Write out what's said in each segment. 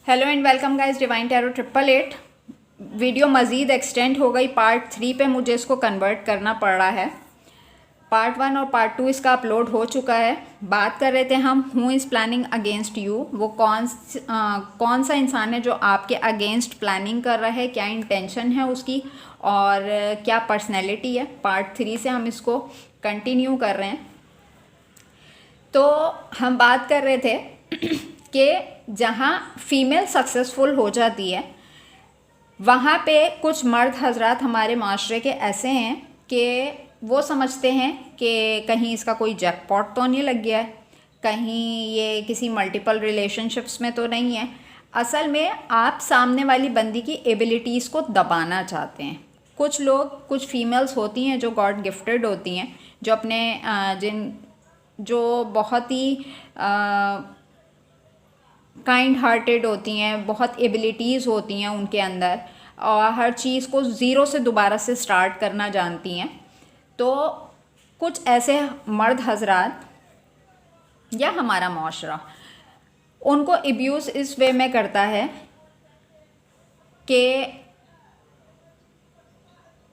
Hello and welcome guys, divine tarot 888। Video मज़ीद extend हो गई। पार्ट 3 पे मुझे इसको कन्वर्ट करना पड़ रहा है। पार्ट 1 और पार्ट 2 इसका अपलोड हो चुका है। बात कर रहे थे हम who is planning against you. वो कौन सा इंसान है जो आपके अगेंस्ट प्लानिंग कर रहा है, क्या इंटेंशन है उसकी और क्या पर्सनैलिटी है। पार्ट 3 से हम इसको कंटिन्यू कर रहे हैं। तो हम बात कर रहे थे कि जहाँ फीमेल सक्सेसफुल हो जाती है वहाँ पे कुछ मर्द हजरात हमारे माशरे के ऐसे हैं कि वो समझते हैं कि कहीं इसका कोई जैकपॉट तो नहीं लग गया है, कहीं ये किसी मल्टीपल रिलेशनशिप्स में तो नहीं है। असल में आप सामने वाली बंदी की एबिलिटीज़ को दबाना चाहते हैं। कुछ लोग, कुछ फीमेल्स होती हैं जो गॉड गिफ्टेड होती हैं, जो अपने जो बहुत ही काइंड हार्टेड होती हैं, बहुत एबिलिटीज़ होती हैं उनके अंदर और हर चीज़ को ज़ीरो से दोबारा से स्टार्ट करना जानती हैं। तो कुछ ऐसे मर्द हजरात या हमारा माशरा उनको अब्यूज़ इस वे में करता है कि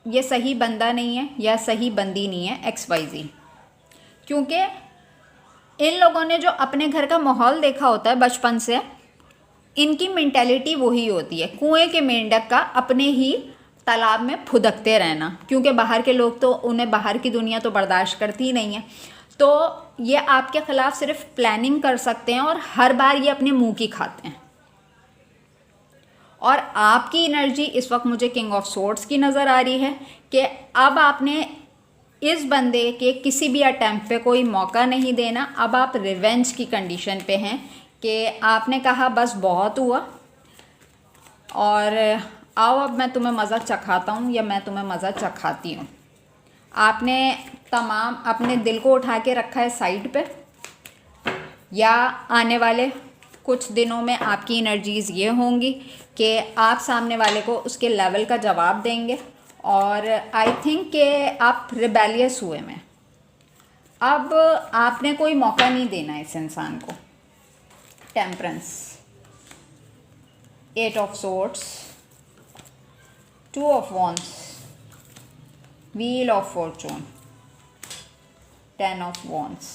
ये सही बंदा नहीं है या सही बंदी नहीं है, XYZ। क्योंकि इन लोगों ने जो अपने घर का माहौल देखा होता है बचपन से, इनकी मेंटालिटी वही होती है, कुएं के मेंढक का अपने ही तालाब में फुदकते रहना। क्योंकि बाहर के लोग तो, उन्हें बाहर की दुनिया तो बर्दाश्त करती ही नहीं है। तो ये आपके ख़िलाफ़ सिर्फ प्लानिंग कर सकते हैं और हर बार ये अपने मुंह की खाते हैं। और आपकी एनर्जी इस वक्त मुझे किंग ऑफ सोर्ड्स की नज़र आ रही है कि अब आपने इस बंदे के किसी भी अटैम्प्ट पे कोई मौका नहीं देना। अब आप रिवेंज की कंडीशन पे हैं कि आपने कहा बस बहुत हुआ और आओ अब मैं तुम्हें मज़ा चखाता हूँ या मैं तुम्हें मज़ा चखाती हूँ। आपने तमाम अपने दिल को उठा के रखा है साइड पे, या आने वाले कुछ दिनों में आपकी एनर्जीज़ ये होंगी कि आप सामने वाले को उसके लेवल का जवाब देंगे। और आई थिंक कि आप रिबेलियस हुए में अब आपने कोई मौका नहीं देना इस इंसान को। Temperance, 8 of swords, 2 of wands, wheel of Fortune, 10 of wands.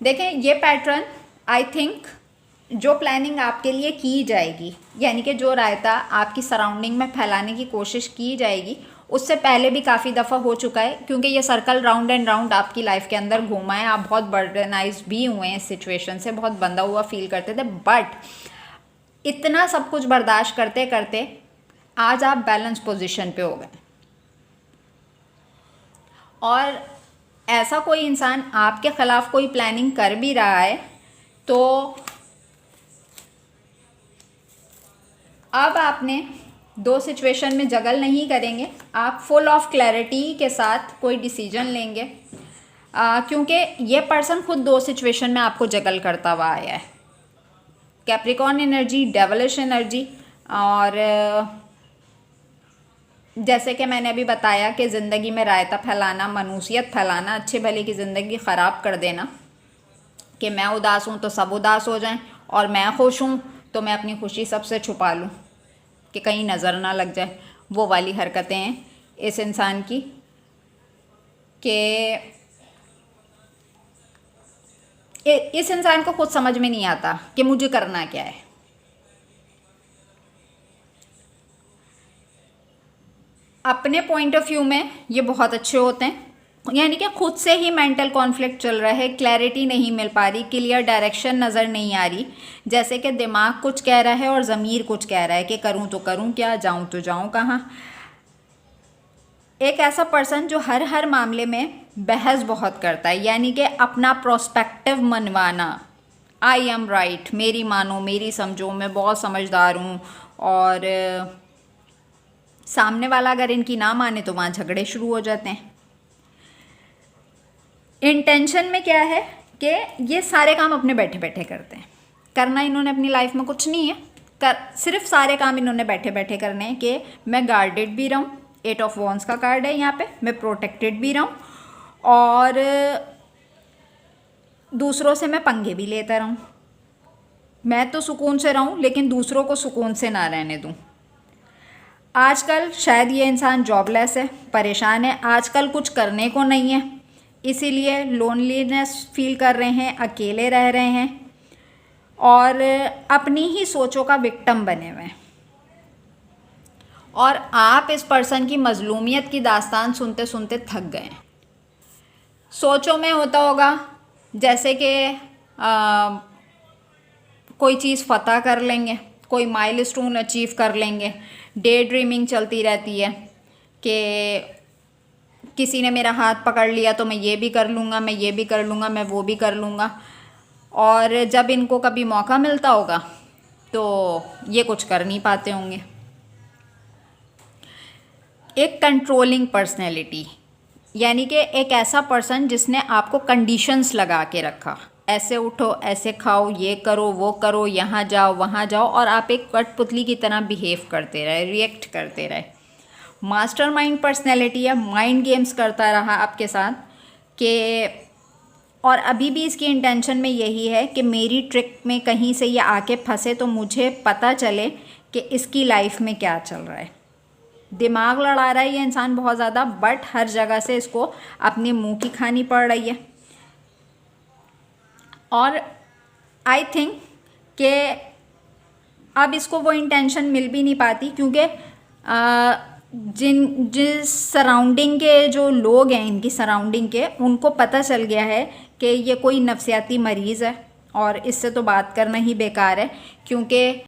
देखें ये पैटर्न, आई थिंक जो प्लानिंग आपके लिए की जाएगी, यानी कि जो रायता आपकी सराउंडिंग में फैलाने की कोशिश की जाएगी, उससे पहले भी काफ़ी दफ़ा हो चुका है। क्योंकि ये सर्कल राउंड एंड राउंड आपकी लाइफ के अंदर घूमा है। आप बहुत बर्डनाइज भी हुए हैं इस सिचुएशन से, बहुत बंधा हुआ फील करते थे। बट इतना सब कुछ बर्दाश्त करते करते आज आप बैलेंस पोजीशन पे हो गए। और ऐसा कोई इंसान आपके ख़िलाफ़ कोई प्लानिंग कर भी रहा है तो अब आपने दो सिचुएशन में जगल नहीं करेंगे। आप फुल ऑफ क्लैरिटी के साथ कोई डिसीजन लेंगे, क्योंकि ये पर्सन खुद दो सिचुएशन में आपको जगल करता हुआ आया है। Capricorn energy, devilish energy. और जैसे कि मैंने अभी बताया कि ज़िंदगी में रायता फैलाना, मनुसियत फैलाना, अच्छे भले की ज़िंदगी ख़राब कर देना कि मैं उदास हूँ तो सब उदास हो जाएं और मैं खुश हूँ तो मैं अपनी खुशी सबसे छुपा लूँ कि कहीं नज़र ना लग जाए। वो वाली हरकतें हैं इस इंसान की कि इस इंसान को खुद समझ में नहीं आता कि मुझे करना क्या है। अपने पॉइंट ऑफ व्यू में ये बहुत अच्छे होते हैं, यानी कि खुद से ही मेंटल कॉन्फ्लिक्ट चल रहा है, क्लैरिटी नहीं मिल पा रही, क्लियर डायरेक्शन नज़र नहीं आ रही। जैसे कि दिमाग कुछ कह रहा है और ज़मीर कुछ कह रहा है कि करूं तो करूं क्या, जाऊं तो जाऊं कहाँ। एक ऐसा पर्सन जो हर मामले में बहस बहुत करता है, यानी कि अपना प्रोस्पेक्टिव मनवाना। आई एम राइट, मेरी मानो, मेरी समझो, मैं बहुत समझदार हूँ। और सामने वाला अगर इनकी ना माने तो वहाँ झगड़े शुरू हो जाते हैं। इंटेंशन में क्या है कि ये सारे काम अपने बैठे बैठे करते हैं। करना इन्होंने अपनी लाइफ में कुछ नहीं है, सिर्फ सारे काम इन्होंने बैठे बैठे करने हैं कि मैं गार्डेड भी रहूँ। 8 ऑफ वॉन्ड्स का कार्ड है यहाँ पे, मैं प्रोटेक्टेड भी रहूँ और दूसरों से मैं पंगे भी लेता रहूँ। मैं तो सुकून से रहूं लेकिन दूसरों को सुकून से ना रहने दूं। आजकल शायद ये इंसान जॉबलेस है, परेशान है, आजकल कुछ करने को नहीं है, इसीलिए लोनलीनेस फील कर रहे हैं, अकेले रह रहे हैं और अपनी ही सोचों का विक्टिम बने हुए हैं। और आप इस पर्सन की मजलूमियत की दास्तान सुनते सुनते थक गए हैं। सोचों में होता होगा जैसे कि कोई चीज़ फतह कर लेंगे, कोई माइलस्टोन अचीव कर लेंगे, डे ड्रीमिंग चलती रहती है कि किसी ने मेरा हाथ पकड़ लिया तो मैं ये भी कर लूँगा, मैं ये भी कर लूँगा, मैं वो भी कर लूँगा। और जब इनको कभी मौका मिलता होगा तो ये कुछ कर नहीं पाते होंगे। एक कंट्रोलिंग पर्सनैलिटी, यानी कि एक ऐसा पर्सन जिसने आपको कंडीशंस लगा के रखा, ऐसे उठो, ऐसे खाओ, ये करो, वो करो, यहाँ जाओ, वहाँ जाओ, और आप एक कठपुतली की तरह बिहेव करते रहे, रिएक्ट करते रहे। मास्टरमाइंड पर्सनैलिटी है, माइंड गेम्स करता रहा आपके साथ कि, और अभी भी इसकी इंटेंशन में यही है कि मेरी ट्रिक में कहीं से ये आके फंसे तो मुझे पता चले कि इसकी लाइफ में क्या चल रहा है। दिमाग लड़ा रहा है ये इंसान बहुत ज़्यादा, बट हर जगह से इसको अपने मुंह की खानी पड़ रही है। और आई थिंक कि अब इसको वो इंटेंशन मिल भी नहीं पाती, क्योंकि जिस सराउंडिंग के जो लोग हैं, इनकी सराउंडिंग के, उनको पता चल गया है कि ये कोई नफसियाती मरीज़ है और इससे तो बात करना ही बेकार है, क्योंकि